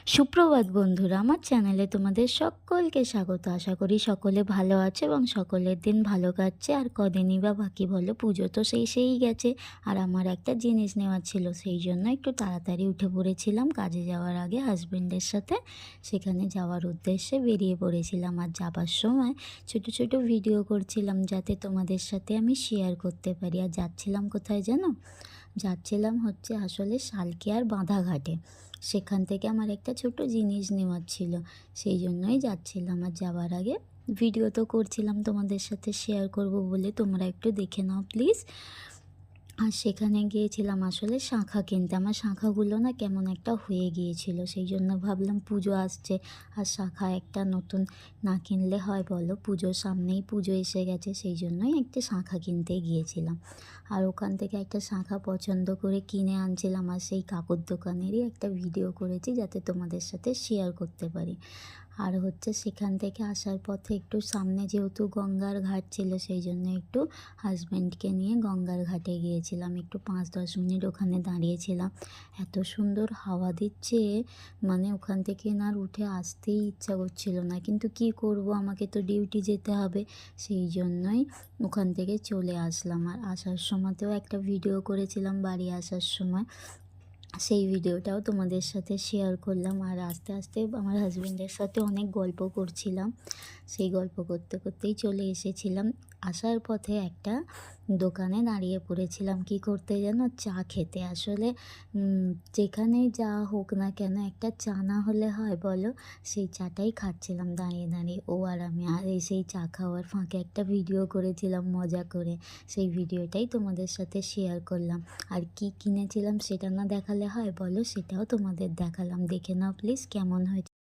সুপ্রভাত বন্ধুরা, আমার চ্যানেলে তোমাদের সকলকে স্বাগত। আশা করি সকলে ভালো আছে এবং সকলের দিন ভালো কাটছে। আর কদিনই বা বাকি বলো, পুজো তো সেই গেছে। আর আমার একটা জিনিস নেওয়ার ছিল, সেই জন্য একটু তাড়াতাড়ি উঠে পড়েছিলাম। কাজে যাওয়ার আগে হাজবেন্ডের সাথে সেখানে যাওয়ার উদ্দেশ্যে বেরিয়ে পড়েছিলাম। আর যাবার সময় ছোট ছোট ভিডিও করছিলাম, যাতে তোমাদের সাথে আমি শেয়ার করতে পারি। আর যাচ্ছিলাম কোথায় জানো? যাচ্ছিলাম হচ্ছে আসলে শালকিয়ার বাঁধাঘাটে। সেখান থেকে আমার একটা ছোট জিনিস নেওয়ার ছিল, সেই জন্যই যাচ্ছিলাম। আর যাওয়ার আগে ভিডিও তো করছিলাম তোমাদের সাথে শেয়ার করব বলে, তোমরা একটু দেখে নাও প্লিজ। আর সেখানে গিয়েছিলাম আসলে শাঁখা কিনতে। আমার শাঁখাগুলো না কেমন একটা হয়ে গিয়েছিল, সেই জন্য ভাবলাম পুজো আসছে, আর শাঁখা একটা নতুন না কিনলে হয় বলো? পুজোর সামনেই পুজো এসে গেছে, সেই জন্যই একটা শাঁখা কিনতে গিয়েছিলাম। আর ওখান থেকে একটা শাঁখা পছন্দ করে কিনে আনছিলাম। আর সেই কাকুর দোকানেরই একটা ভিডিও করেছি, যাতে তোমাদের সাথে শেয়ার করতে পারি। আর হচ্ছে সেখান থেকে আসার পথে একটু সামনে যেহেতু গঙ্গার ঘাট ছিল, সেই জন্য একটু হাজব্যান্ডকে নিয়ে গঙ্গার ঘাটে গিয়েছিলাম। একটু 5-10 মিনিট ওখানে দাঁড়িয়েছিলাম। এত সুন্দর হাওয়া দিচ্ছে, মানে ওখান থেকে না আর উঠে আসতেই ইচ্ছা করছিল না, কিন্তু কি করব, আমাকে তো ডিউটি যেতে হবে, সেই জন্যই ওখান থেকে চলে আসলাম। আর আসার সময়তেও একটা ভিডিও করেছিলাম বাড়ি আসার সময়, সেই ভিডিওটাও তোমাদের সাথে শেয়ার করলাম। আর আস্তে আস্তে আমার হাজবেন্ডের সাথে অনেক গল্প করছিলাম, সেই গল্প করতে করতেই চলে এসেছিলাম। আসার পথে একটা দোকানে দাঁড়িয়ে পড়েছিলাম, কি করতে যেন, চা খেতে। আসলে যেখানেই যা হোক না কেন, একটা চা না হলে হয় বলো? সেই চাটাই খাচ্ছিলাম দাঁড়িয়ে দাঁড়িয়ে, ও আর আমি। আর এই সেই চা খাওয়ার ফাঁকে একটা ভিডিও করেছিলাম মজা করে, সেই ভিডিওটাই তোমাদের সাথে শেয়ার করলাম। আর কি কিনেছিলাম সেটা না দেখালে হয় বলো? সেটাও তোমাদের দেখালাম, দেখে নাও প্লিজ কেমন হয়েছে।